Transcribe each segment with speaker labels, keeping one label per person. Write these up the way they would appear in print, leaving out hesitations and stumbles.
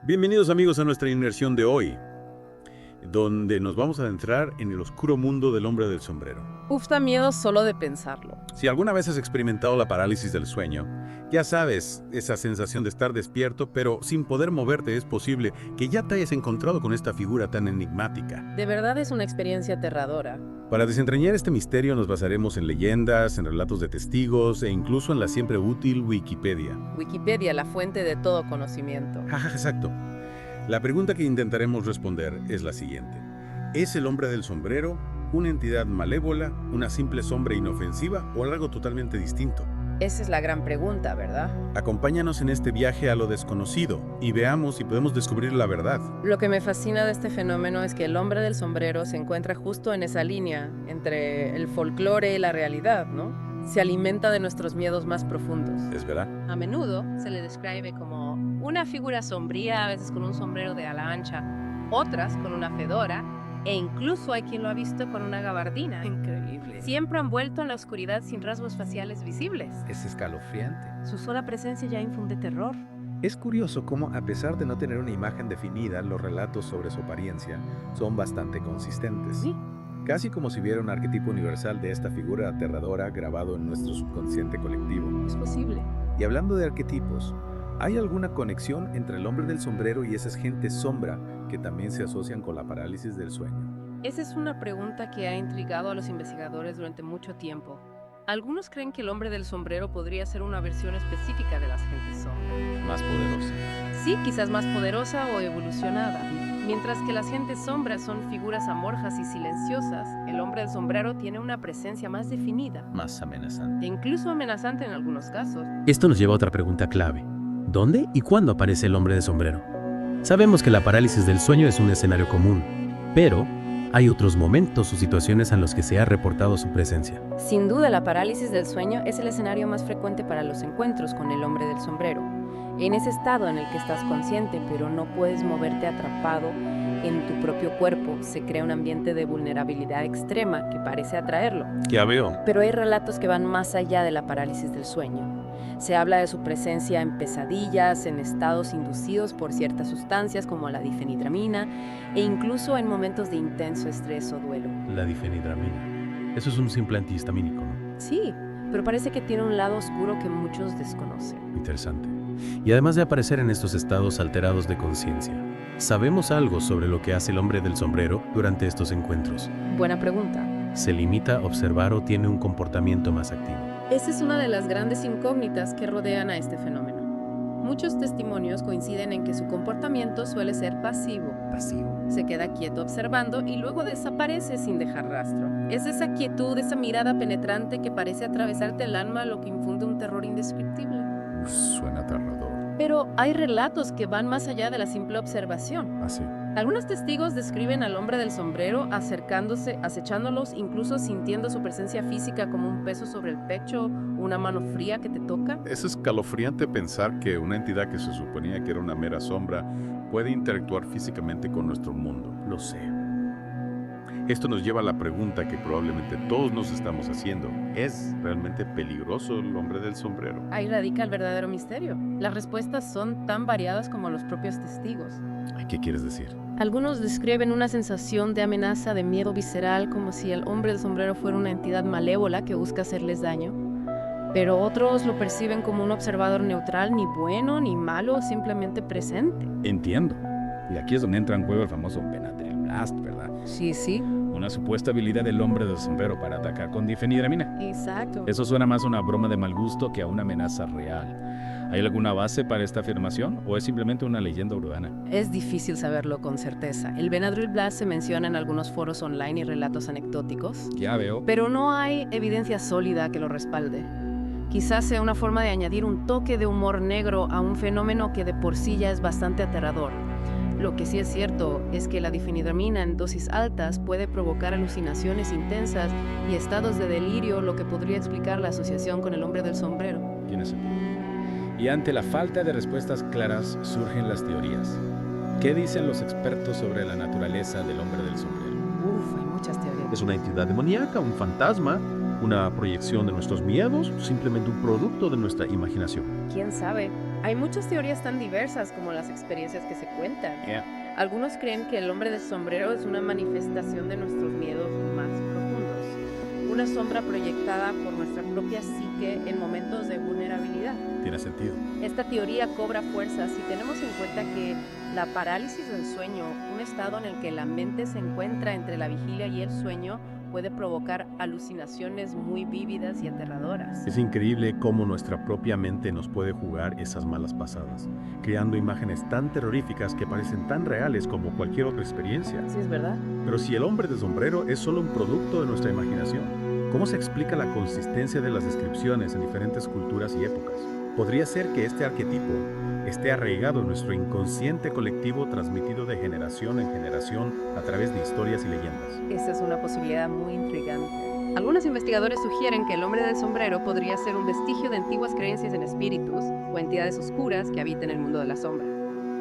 Speaker 1: Bienvenidos amigos a nuestra inmersión de hoy, donde nos vamos a adentrar en el oscuro mundo del hombre del sombrero.
Speaker 2: Uf, da miedo solo de pensarlo.
Speaker 1: Si alguna vez has experimentado la parálisis del sueño, ya sabes, esa sensación de estar despierto, pero sin poder moverte. Es posible que ya te hayas encontrado con esta figura tan enigmática.
Speaker 2: De verdad es una experiencia aterradora.
Speaker 1: Para desentrañar este misterio nos basaremos en leyendas, en relatos de testigos e incluso en la siempre útil Wikipedia.
Speaker 2: Wikipedia, la fuente de todo conocimiento.
Speaker 1: Jaja, exacto. La pregunta que intentaremos responder es la siguiente. ¿Es el hombre del sombrero una entidad malévola, una simple sombra inofensiva o algo totalmente distinto?
Speaker 2: Esa es la gran pregunta, ¿verdad?
Speaker 1: Acompáñanos en este viaje a lo desconocido y veamos si podemos descubrir la verdad.
Speaker 2: Lo que me fascina de este fenómeno es que el hombre del sombrero se encuentra justo en esa línea entre el folclore y la realidad, ¿no? Se alimenta de nuestros miedos más profundos.
Speaker 1: ¿Es verdad?
Speaker 2: A menudo se le describe como una figura sombría, a veces con un sombrero de ala ancha, otras con una fedora, e incluso hay quien lo ha visto con una gabardina.
Speaker 3: Increíble.
Speaker 2: Siempre envuelto en la oscuridad sin rasgos faciales visibles.
Speaker 3: Es escalofriante.
Speaker 2: Su sola presencia ya infunde terror.
Speaker 3: Es curioso cómo, a pesar de no tener una imagen definida, los relatos sobre su apariencia son bastante consistentes.
Speaker 2: Sí.
Speaker 3: Casi como si hubiera un arquetipo universal de esta figura aterradora grabado en nuestro subconsciente colectivo.
Speaker 2: Es posible.
Speaker 3: Y hablando de arquetipos, ¿hay alguna conexión entre el hombre del sombrero y esas gentes sombra que también se asocian con la parálisis del sueño?
Speaker 2: Esa es una pregunta que ha intrigado a los investigadores durante mucho tiempo. Algunos creen que el hombre del sombrero podría ser una versión específica de las gentes sombra.
Speaker 1: Más poderosa.
Speaker 2: Sí, quizás más poderosa o evolucionada. Mientras que las gentes sombras son figuras amorfas y silenciosas, el hombre del sombrero tiene una presencia más definida,
Speaker 4: Más amenazante.
Speaker 2: e incluso amenazante en algunos casos.
Speaker 4: Esto nos lleva a otra pregunta clave. ¿Dónde y cuándo aparece el hombre de sombrero? Sabemos que la parálisis del sueño es un escenario común, pero hay otros momentos o situaciones en los que se ha reportado su presencia.
Speaker 2: Sin duda, la parálisis del sueño es el escenario más frecuente para los encuentros con el hombre del sombrero. En ese estado en el que estás consciente, pero no puedes moverte atrapado en tu propio cuerpo, se crea un ambiente de vulnerabilidad extrema que parece atraerlo.
Speaker 1: Ya veo.
Speaker 2: Pero hay relatos que van más allá de la parálisis del sueño. Se habla de su presencia en pesadillas, en estados inducidos por ciertas sustancias como la difenidramina e incluso en momentos de intenso estrés o duelo.
Speaker 4: La difenidramina. Eso es un simple antihistamínico, ¿no?
Speaker 2: Sí, pero parece que tiene un lado oscuro que muchos desconocen.
Speaker 4: Interesante. Y además de aparecer en estos estados alterados de conciencia, ¿sabemos algo sobre lo que hace el hombre del sombrero durante estos encuentros?
Speaker 2: Buena pregunta.
Speaker 4: ¿Se limita a observar o tiene un comportamiento más activo?
Speaker 2: Esa es una de las grandes incógnitas que rodean a este fenómeno. Muchos testimonios coinciden en que su comportamiento suele ser pasivo. Se queda quieto observando y luego desaparece sin dejar rastro. Es esa quietud, esa mirada penetrante que parece atravesarte el alma lo que infunde un terror indescriptible.
Speaker 1: Suena aterrador.
Speaker 2: Pero hay relatos que van más allá de la simple observación.
Speaker 1: Así.
Speaker 2: Algunos testigos describen al hombre del sombrero acercándose, acechándolos, incluso sintiendo su presencia física como un peso sobre el pecho, una mano fría que te toca.
Speaker 1: Es escalofriante pensar que una entidad que se suponía que era una mera sombra puede interactuar físicamente con nuestro mundo.
Speaker 4: Lo sé.
Speaker 1: Esto nos lleva a la pregunta que probablemente todos nos estamos haciendo. ¿Es realmente peligroso el hombre del sombrero?
Speaker 2: Ahí radica el verdadero misterio. Las respuestas son tan variadas como los propios testigos.
Speaker 1: ¿Qué quieres decir?
Speaker 2: Algunos describen una sensación de amenaza, de miedo visceral, como si el hombre del sombrero fuera una entidad malévola que busca hacerles daño. Pero otros lo perciben como un observador neutral, ni bueno ni malo, simplemente presente.
Speaker 5: Entiendo. Y aquí es donde entra en juego el famoso Benadryl Blast, ¿verdad?
Speaker 2: Sí.
Speaker 5: Una supuesta habilidad del hombre del sombrero para atacar con difenidramina.
Speaker 2: Exacto.
Speaker 5: Eso suena más a una broma de mal gusto que a una amenaza real. ¿Hay alguna base para esta afirmación o es simplemente una leyenda urbana?
Speaker 2: Es difícil saberlo con certeza. El Benadryl Blast se menciona en algunos foros online y relatos anecdóticos,
Speaker 5: Ya veo.
Speaker 2: pero no hay evidencia sólida que lo respalde. Quizás sea una forma de añadir un toque de humor negro a un fenómeno que de por sí ya es bastante aterrador. Lo que sí es cierto es que la difenidramina en dosis altas puede provocar alucinaciones intensas y estados de delirio, lo que podría explicar la asociación con el hombre del sombrero.
Speaker 5: Tiene sentido. Y ante la falta de respuestas claras surgen las teorías. ¿Qué dicen los expertos sobre la naturaleza del hombre del sombrero?
Speaker 2: Hay muchas teorías.
Speaker 4: ¿Es una entidad demoníaca, un fantasma, una proyección de nuestros miedos, simplemente un producto de nuestra imaginación?
Speaker 2: ¿Quién sabe? Hay muchas teorías tan diversas como las experiencias que se cuentan. Algunos creen que el hombre del sombrero es una manifestación de nuestros miedos más profundos, una sombra proyectada por nuestra propia psique en momentos de vulnerabilidad.
Speaker 1: Tiene sentido.
Speaker 2: Esta teoría cobra fuerza si tenemos en cuenta que la parálisis del sueño, un estado en el que la mente se encuentra entre la vigilia y el sueño, puede provocar alucinaciones muy vívidas y aterradoras.
Speaker 1: Es increíble cómo nuestra propia mente nos puede jugar esas malas pasadas, creando imágenes tan terroríficas que parecen tan reales como cualquier otra experiencia.
Speaker 2: Sí, es verdad.
Speaker 1: Pero si el hombre del sombrero es solo un producto de nuestra imaginación, ¿cómo se explica la consistencia de las descripciones en diferentes culturas y épocas? Podría ser que este arquetipo esté arraigado en nuestro inconsciente colectivo transmitido de generación en generación a través de historias y leyendas.
Speaker 2: Esa es una posibilidad muy intrigante. Algunos investigadores sugieren que el hombre del sombrero podría ser un vestigio de antiguas creencias en espíritus o entidades oscuras que habitan el mundo de la sombra.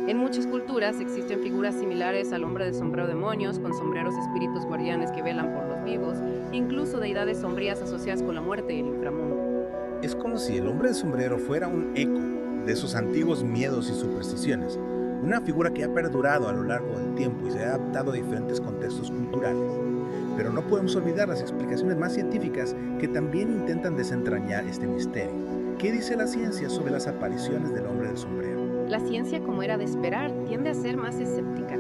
Speaker 2: En muchas culturas existen figuras similares al hombre del sombrero demonios, con sombreros espíritus guardianes que velan por los vivos, e incluso deidades sombrías asociadas con la muerte y el inframundo.
Speaker 6: Es como si el hombre del sombrero fuera un eco de esos antiguos miedos y supersticiones, una figura que ha perdurado a lo largo del tiempo y se ha adaptado a diferentes contextos culturales. Pero no podemos olvidar las explicaciones más científicas que también intentan desentrañar este misterio. ¿Qué dice la ciencia sobre las apariciones del hombre del sombrero?
Speaker 2: La ciencia, como era de esperar, tiende a ser más escéptica.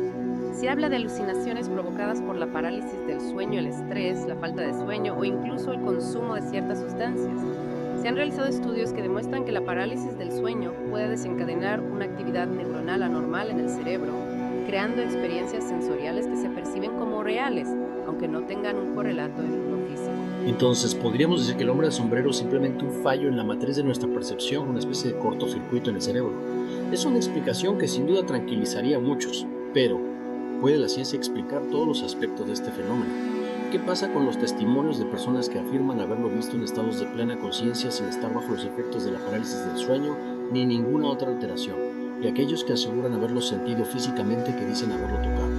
Speaker 2: Se habla de alucinaciones provocadas por la parálisis del sueño, el estrés, la falta de sueño o incluso el consumo de ciertas sustancias. Se han realizado estudios que demuestran que la parálisis del sueño puede desencadenar una actividad neuronal anormal en el cerebro, creando experiencias sensoriales que se perciben como reales, aunque no tengan un correlato en el mundo físico.
Speaker 7: Entonces, ¿podríamos decir que el hombre del sombrero es simplemente un fallo en la matriz de nuestra percepción, una especie de cortocircuito en el cerebro? Es una explicación que sin duda tranquilizaría a muchos, pero ¿puede la ciencia explicar todos los aspectos de este fenómeno? ¿Qué pasa con los testimonios de personas que afirman haberlo visto en estados de plena conciencia sin estar bajo los efectos de la parálisis del sueño ni ninguna otra alteración? Y aquellos que aseguran haberlo sentido físicamente, que dicen haberlo tocado.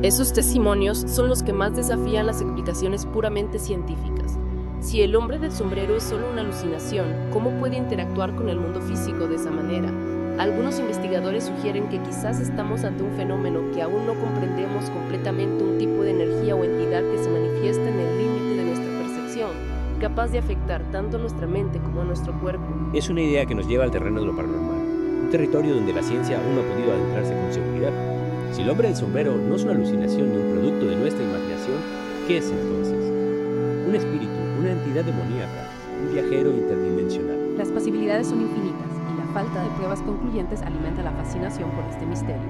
Speaker 8: Esos testimonios son los que más desafían las explicaciones puramente científicas. Si el hombre del sombrero es solo una alucinación, ¿cómo puede interactuar con el mundo físico de esa manera? Algunos investigadores sugieren que quizás estamos ante un fenómeno que aún no comprendemos completamente, un tipo de energía o entidad que se manifiesta en el límite de nuestra percepción, capaz de afectar tanto a nuestra mente como a nuestro cuerpo.
Speaker 9: Es una idea que nos lleva al terreno de lo paranormal, un territorio donde la ciencia aún no ha podido adentrarse con seguridad. Si el hombre del sombrero no es una alucinación ni un producto de nuestra imaginación, ¿qué es entonces? Un espíritu, una entidad demoníaca, un viajero interdimensional.
Speaker 2: Las posibilidades son infinitas. La falta de pruebas concluyentes alimenta la fascinación por este misterio.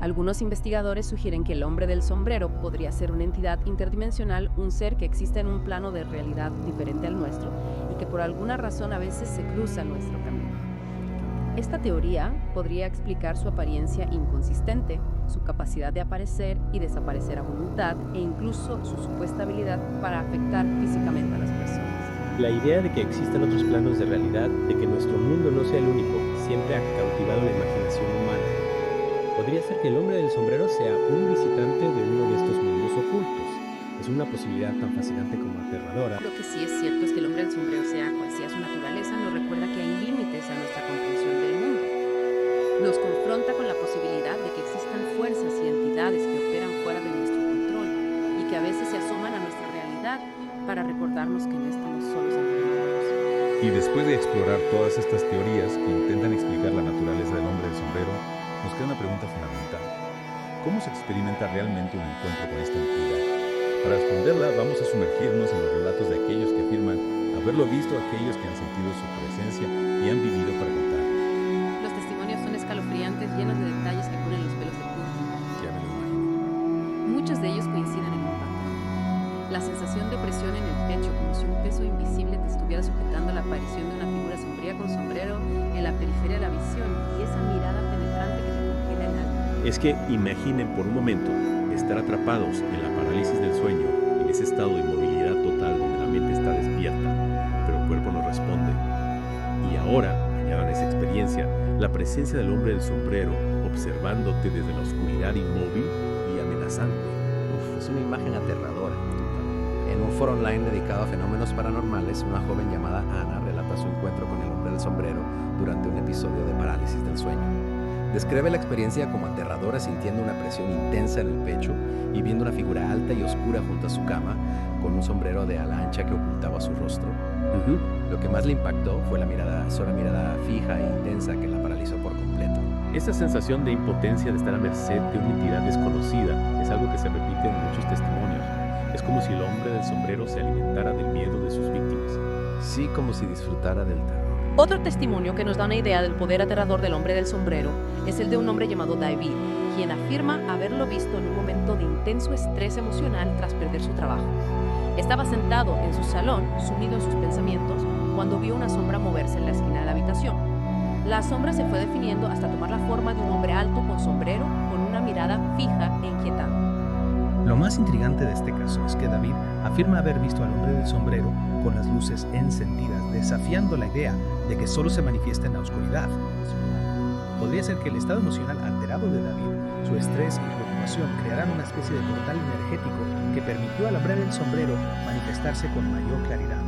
Speaker 2: Algunos investigadores sugieren que el hombre del sombrero podría ser una entidad interdimensional, un ser que existe en un plano de realidad diferente al nuestro y que por alguna razón a veces se cruza nuestro camino. Esta teoría podría explicar su apariencia inconsistente, su capacidad de aparecer y desaparecer a voluntad e incluso su supuesta habilidad para afectar físicamente a las personas.
Speaker 9: La idea de que existan otros planos de realidad, de que nuestro mundo no sea el único, siempre ha cautivado la imaginación humana. Podría ser que el hombre del sombrero sea un visitante de uno de estos mundos ocultos. Es una posibilidad tan fascinante como aterradora.
Speaker 2: Lo que sí es cierto es que el hombre del sombrero, sea cual sea su naturaleza, nos recuerda que hay límites a nuestra comprensión del mundo. Nos confronta con la posibilidad de que existan fuerzas y entidades que operan fuera de nuestro control y que a veces se asoman a nuestra realidad para recordarnos que no estamos solos ante el mundo.
Speaker 3: Y después de explorar todas estas teorías que intentan explicar la naturaleza del hombre del sombrero, nos queda una pregunta fundamental. ¿Cómo se experimenta realmente un encuentro con esta entidad? Para responderla, vamos a sumergirnos en los relatos de aquellos que afirman haberlo visto, aquellos que han sentido su presencia y han vivido para contar.
Speaker 2: Los testimonios son escalofriantes, llenos de detalles que ponen los pelos de punta.
Speaker 3: Ya me lo imagino.
Speaker 2: Muchos de ellos coinciden en un patrón. La sensación de opresión en el pecho, como si un peso invisible te estuviera sujetando, la aparición de una figura sombría con sombrero en la periferia de la visión y esa mirada penetrante que te congela el alma.
Speaker 1: Es que imaginen por un momento estar atrapados en la parálisis del sueño, en ese estado de inmovilidad total donde la mente está despierta, pero el cuerpo no responde. Y ahora, añadan esa experiencia, la presencia del hombre del sombrero, observándote desde la oscuridad inmóvil y amenazante.
Speaker 10: Es una imagen aterradora. En un foro online dedicado a fenómenos paranormales, una joven llamada Ana relata narra su encuentro con el hombre del sombrero durante un episodio de parálisis del sueño. Describe la experiencia como aterradora, sintiendo una presión intensa en el pecho y viendo una figura alta y oscura junto a su cama, con un sombrero de ala ancha que ocultaba su rostro. Lo que más le impactó fue la mirada fija e intensa que la paralizó por completo.
Speaker 1: Esa sensación de impotencia de estar a merced de una entidad desconocida es algo que se repite en muchos testimonios. Es como si el hombre del sombrero se alimentara del miedo de sus víctimas.
Speaker 10: Sí, como si disfrutara del terror.
Speaker 8: Otro testimonio que nos da una idea del poder aterrador del hombre del sombrero es el de un hombre llamado David, quien afirma haberlo visto en un momento de intenso estrés emocional tras perder su trabajo. Estaba sentado en su salón, sumido en sus pensamientos, cuando vio una sombra moverse en la esquina de la habitación. La sombra se fue definiendo hasta tomar la forma de un hombre alto con sombrero, con una mirada fija e inquietante.
Speaker 6: Lo más intrigante de este caso es que David afirma haber visto al hombre del sombrero con las luces encendidas, desafiando la idea de que solo se manifiesta en la oscuridad. Podría ser que el estado emocional alterado de David, su estrés y preocupación crearan una especie de portal energético que permitió al hombre del sombrero manifestarse con mayor claridad.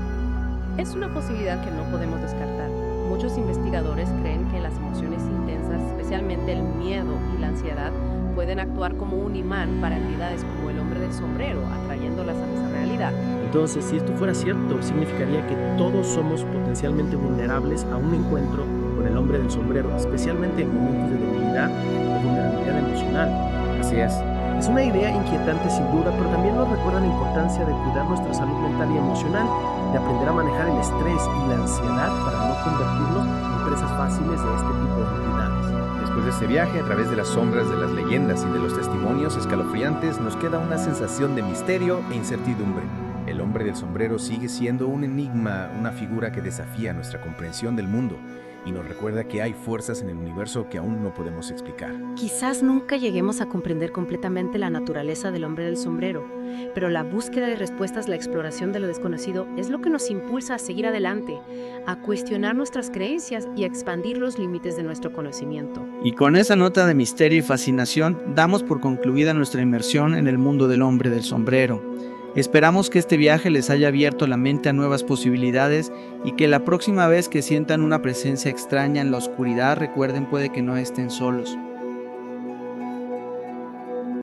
Speaker 2: Es una posibilidad que no podemos descartar. Muchos investigadores creen que las emociones intensas, especialmente el miedo y la ansiedad, pueden actuar como un imán para entidades como el hombre del sombrero, atrayéndolas a nuestra realidad.
Speaker 11: Entonces, si esto fuera cierto, significaría que todos somos potencialmente vulnerables a un encuentro con el hombre del sombrero, especialmente en momentos de debilidad o vulnerabilidad emocional.
Speaker 5: Así es.
Speaker 11: Es una idea inquietante sin duda, pero también nos recuerda la importancia de cuidar nuestra salud mental y emocional, de aprender a manejar el estrés y la ansiedad para no convertirnos en presas fáciles de este tipo de entidades.
Speaker 6: Después de este viaje a través de las sombras de las leyendas y de los testimonios escalofriantes, nos queda una sensación de misterio e incertidumbre. El hombre del sombrero sigue siendo un enigma, una figura que desafía nuestra comprensión del mundo y nos recuerda que hay fuerzas en el universo que aún no podemos explicar.
Speaker 2: Quizás nunca lleguemos a comprender completamente la naturaleza del hombre del sombrero, pero la búsqueda de respuestas, la exploración de lo desconocido, es lo que nos impulsa a seguir adelante, a cuestionar nuestras creencias y a expandir los límites de nuestro conocimiento.
Speaker 12: Y con esa nota de misterio y fascinación, damos por concluida nuestra inmersión en el mundo del hombre del sombrero. Esperamos que este viaje les haya abierto la mente a nuevas posibilidades y que la próxima vez que sientan una presencia extraña en la oscuridad recuerden puede que no estén solos.